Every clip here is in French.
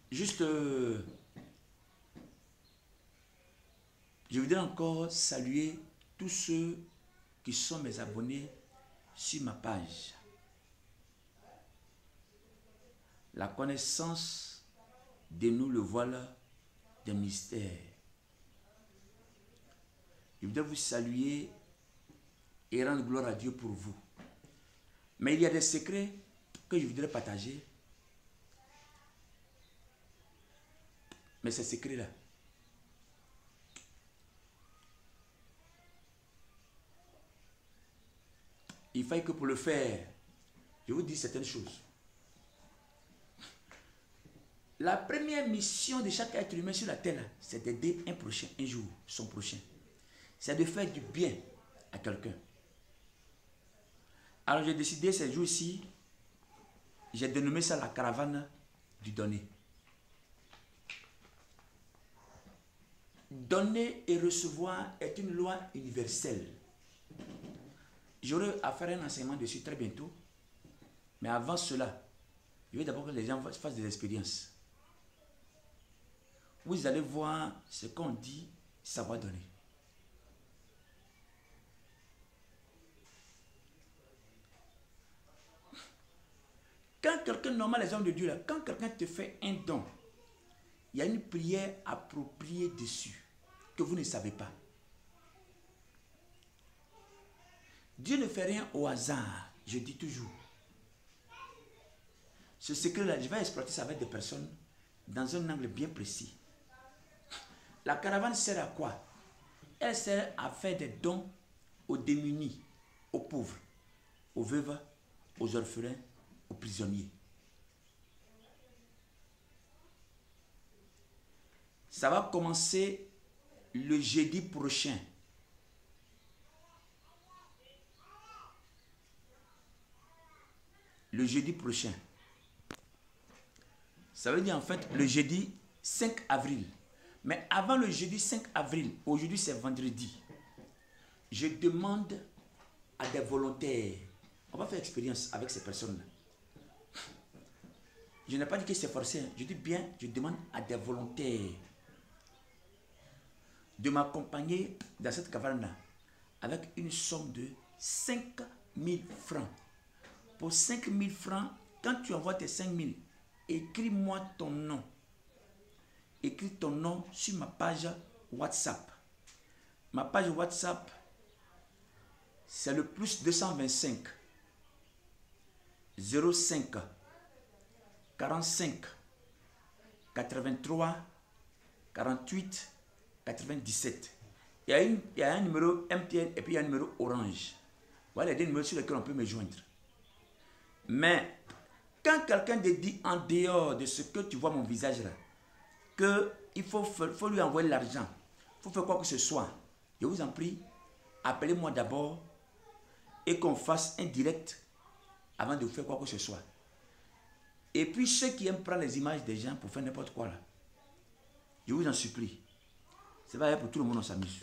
Juste, je voudrais encore saluer tous ceux qui sont mes abonnés sur ma page. La connaissance de nous le voilà des mystères. Je voudrais vous saluer et rendre gloire à Dieu pour vous. Mais il y a des secrets que je voudrais partager. Mais ces secrets-là, il faille que pour le faire, je vous dis certaines choses. La première mission de chaque être humain sur la terre, c'est d'aider un jour, son prochain. C'est de faire du bien à quelqu'un. Alors j'ai décidé ces jours-ci, j'ai dénommé ça la caravane du donner. Donner et recevoir est une loi universelle. J'aurai à faire un enseignement dessus très bientôt. Mais avant cela, je veux d'abord que les gens fassent des expériences. Vous allez voir ce qu'on dit, savoir donner. Quand quelqu'un, normal les hommes de Dieu, là, quand quelqu'un te fait un don, il y a une prière appropriée dessus que vous ne savez pas. Dieu ne fait rien au hasard, je dis toujours. Ce secret-là, je vais exploiter ça avec des personnes dans un angle bien précis. La caravane sert à quoi? Elle sert à faire des dons aux démunis, aux pauvres, aux veuves, aux orphelins, aux prisonniers. Ça va commencer le jeudi prochain. Le jeudi prochain. Ça veut dire en fait le jeudi 5 avril. Mais avant le jeudi 5 avril, aujourd'hui c'est vendredi, je demande à des volontaires. On va faire expérience avec ces personnes-là. Je n'ai pas dit que c'est forcé. Je dis bien, je demande à des volontaires de m'accompagner dans cette caravane-là avec une somme de 5 000 francs. Pour 5 000 francs, quand tu envoies tes 5 000, écris-moi ton nom. Écris ton nom sur ma page WhatsApp. Ma page WhatsApp, c'est le plus 225 05 45 83 48 97. Il y a un numéro MTN et puis il y a un numéro Orange. Voilà les deux numéros sur lesquels on peut me joindre. Mais quand quelqu'un te dit en dehors de ce que tu vois mon visage là, qu'il faut lui envoyer l'argent, il faut faire quoi que ce soit, je vous en prie, appelez-moi d'abord et qu'on fasse un direct avant de faire quoi que ce soit. Et puis ceux qui aiment prendre les images des gens pour faire n'importe quoi là, je vous en supplie, c'est pas pour tout le monde, on s'amuse.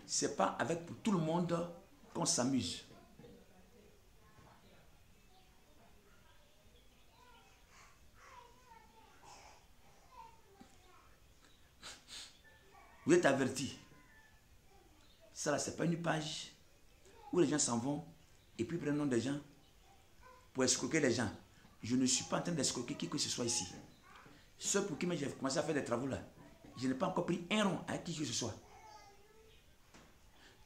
C'est pas avec pour tout le monde qu'on s'amuse. Vous êtes avertis. Ça là, c'est pas une page où les gens s'en vont et puis prennent des gens pour escroquer les gens. Je ne suis pas en train d'escroquer qui que ce soit ici. Ceux pour qui j'ai commencé à faire des travaux là, je n'ai pas encore pris un rond avec qui que ce soit.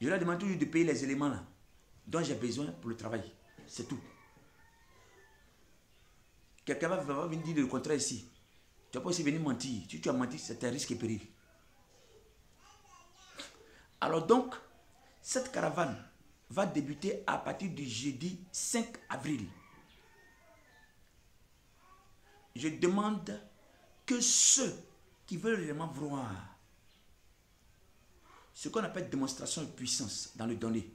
Je leur demande toujours de payer les éléments là dont j'ai besoin pour le travail. C'est tout. Quelqu'un va venir dire le contraire ici. Tu vas pas aussi venir mentir. Si tu as menti, c'est un risque et péril. Alors donc, cette caravane va débuter à partir du jeudi 5 avril. Je demande que ceux qui veulent vraiment voir ce qu'on appelle démonstration de puissance dans le donner.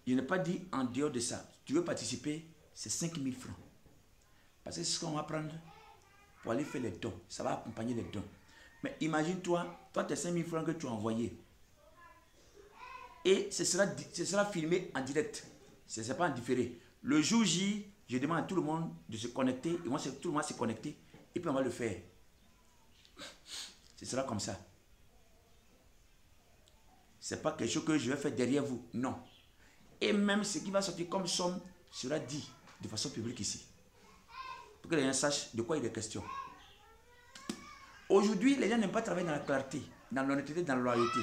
Je n'ai pas dit en dehors de ça. Si tu veux participer, c'est 5 000 francs. Parce que c'est ce qu'on va prendre pour aller faire les dons. Ça va accompagner les dons. Mais imagine-toi, toi tes 5 000 francs que tu as envoyés. Et ce sera filmé en direct. Ce n'est pas en différé. Le jour J, je demande à tout le monde de se connecter. Et moi, tout le monde se connecter. Et puis on va le faire. Ce sera comme ça. Ce n'est pas quelque chose que je vais faire derrière vous. Non. Et même ce qui va sortir comme somme sera dit de façon publique ici. Pour que les gens sachent de quoi il est question. Aujourd'hui, les gens n'aiment pas travailler dans la clarté, dans l'honnêteté, dans la loyauté.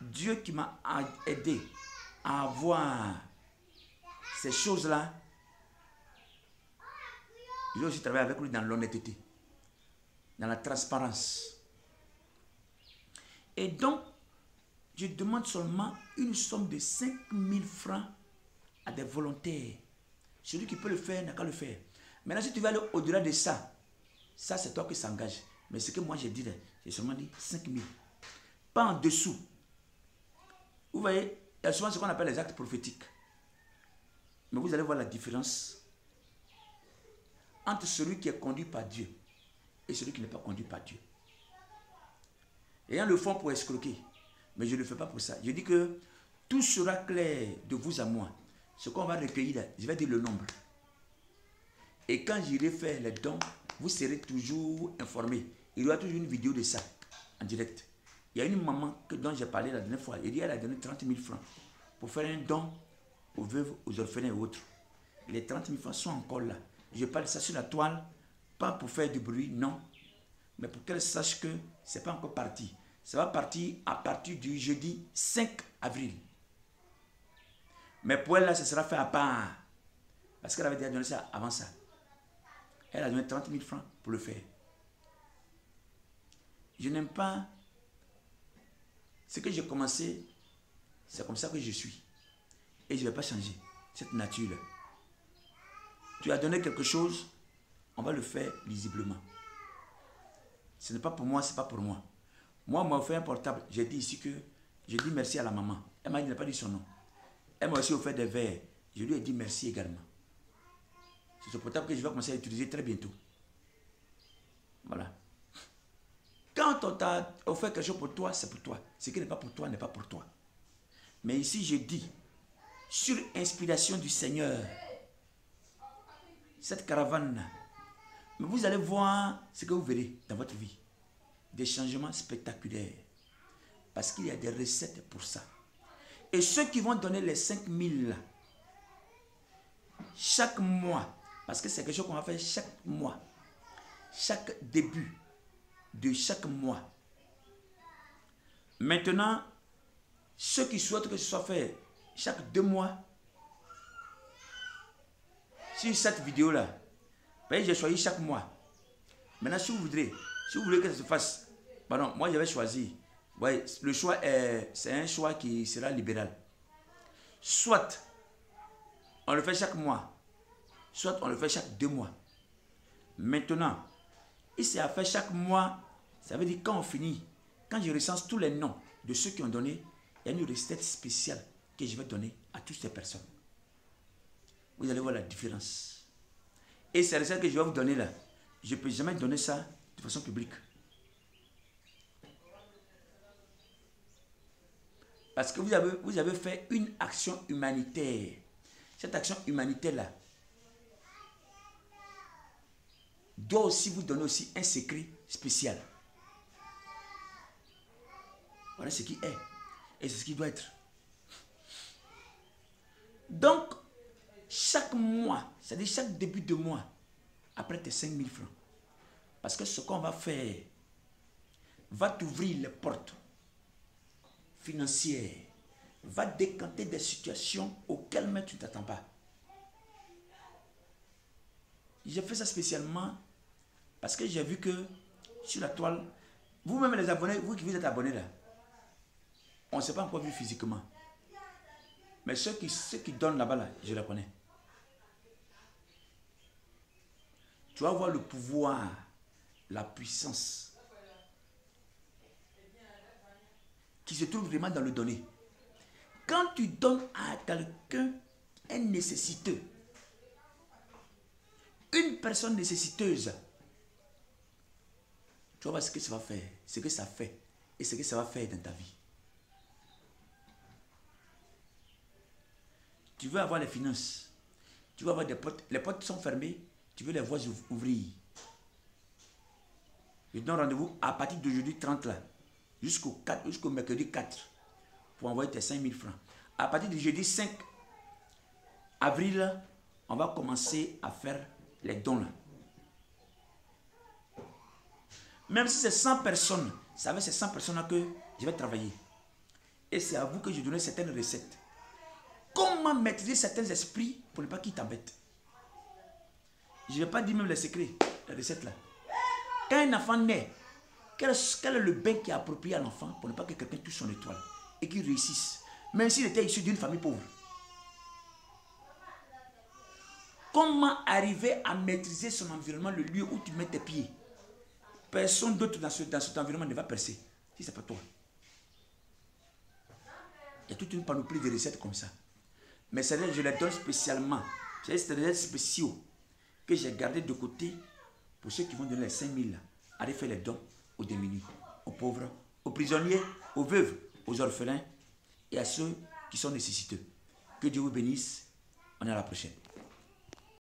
Dieu qui m'a aidé à avoir ces choses-là, je vais aussi travailler avec lui dans l'honnêteté, dans la transparence. Et donc, je demande seulement une somme de 5 000 francs à des volontaires. Celui qui peut le faire n'a qu'à le faire. Maintenant, si tu veux aller au-delà de ça, ça c'est toi qui s'engage. Mais ce que moi j'ai dit, j'ai seulement dit 5 000. Pas en dessous. Vous voyez, il y a souvent ce qu'on appelle les actes prophétiques. Mais vous allez voir la différence entre celui qui est conduit par Dieu et celui qui n'est pas conduit par Dieu. Les gens le font pour escroquer. Mais je ne le fais pas pour ça. Je dis que tout sera clair de vous à moi. Ce qu'on va recueillir, je vais dire le nombre. Et quand j'irai faire les dons, vous serez toujours informés. Il y aura toujours une vidéo de ça, en direct. Il y a une maman dont j'ai parlé la dernière fois. Elle a donné 30 000 francs pour faire un don aux veuves, aux orphelins et autres. Les 30 000 francs sont encore là. Je parle de ça sur la toile, pas pour faire du bruit, non. Mais pour qu'elle sache que ce n'est pas encore parti. Ça va partir à partir du jeudi 5 avril. Mais pour elle, là, ce sera fait à part. Parce qu'elle avait déjà donné ça avant ça. Elle a donné 30 000 francs pour le faire. Je n'aime pas ce que j'ai commencé. C'est comme ça que je suis. Et je ne vais pas changer cette nature-là. Tu as donné quelque chose, on va le faire visiblement. Ce n'est pas pour moi, ce n'est pas pour moi. Moi, on m'a offert un portable. J'ai dit ici que j'ai dit merci à la maman. Elle m'a dit, n'a pas dit son nom. Elle m'a aussi offert des verres. Je lui ai dit merci également. C'est ce portable que je vais commencer à utiliser très bientôt. Voilà. Quand on t'a offert quelque chose pour toi, c'est pour toi. Ce qui n'est pas pour toi, n'est pas pour toi. Mais ici, je dis, sur inspiration du Seigneur, cette caravane, mais vous allez voir ce que vous verrez dans votre vie. Des changements spectaculaires. Parce qu'il y a des recettes pour ça. Et ceux qui vont donner les 5 000 chaque mois, parce que c'est quelque chose qu'on va faire chaque mois, chaque début de chaque mois. Maintenant, ceux qui souhaitent que ce soit fait chaque 2 mois, sur cette vidéo-là, j'ai choisi chaque mois. Maintenant, si vous voulez que ça se fasse, pardon, moi j'avais choisi. Ouais, le choix c'est un choix qui sera libéral. Soit on le fait chaque mois, soit on le fait chaque 2 mois. Maintenant, il s'est à faire chaque mois, ça veut dire quand on finit, quand je recense tous les noms de ceux qui ont donné, il y a une recette spéciale que je vais donner à toutes ces personnes. Vous allez voir la différence. Et c'est la recette que je vais vous donner là. Je ne peux jamais donner ça de façon publique. Parce que vous avez fait une action humanitaire. Cette action humanitaire-là doit aussi vous donner aussi un secret spécial. Voilà ce qui est. Et c'est ce qui doit être. Donc, chaque mois, c'est-à-dire chaque début de mois, après tes 5 000 francs. Parce que ce qu'on va faire va t'ouvrir les portes financières, va décanter des situations auxquelles même tu ne t'attends pas. J'ai fait ça spécialement parce que j'ai vu que sur la toile, vous-même les abonnés, vous qui vous êtes abonnés là, on ne s'est pas encore vu physiquement. Mais ceux qui donnent là-bas, là, je les connais. Tu vas voir le pouvoir, la puissance qui se trouve vraiment dans le donner. Quand tu donnes à quelqu'un un nécessiteux, une personne nécessiteuse, tu vas voir ce que ça va faire, ce que ça fait et ce que ça va faire dans ta vie. Tu veux avoir les finances. Tu veux avoir des portes. Les portes sont fermées. Tu veux les voir ouvrir. Je donne rendez-vous à partir d'aujourd'hui 30 là. Jusqu'au mercredi 4. Pour envoyer tes 5 000 francs. À partir du jeudi 5 avril, on va commencer à faire les dons là. Même si c'est 100 personnes, c'est avec ces 100 personnes là que je vais travailler. Et c'est à vous que je donne certaines recettes. Comment maîtriser certains esprits pour ne pas qu'ils t'embêtent. Je ne vais pas dire même les secrets, les recettes là. Quand un enfant naît, quel est le bain qui est approprié à l'enfant pour ne pas que quelqu'un touche son étoile et qu'il réussisse, même s'il était issu d'une famille pauvre. Comment arriver à maîtriser son environnement, le lieu où tu mets tes pieds. Personne d'autre dans cet environnement ne va percer, si ce n'est pas toi. Il y a toute une panoplie de recettes comme ça. Mais celles-là, je les donne spécialement. C'est des recettes spéciaux que j'ai gardées de côté pour ceux qui vont donner les 5 000 aller faire les dons aux démunis, aux pauvres, aux prisonniers, aux veuves, aux orphelins et à ceux qui sont nécessiteux. Que Dieu vous bénisse. On est à la prochaine.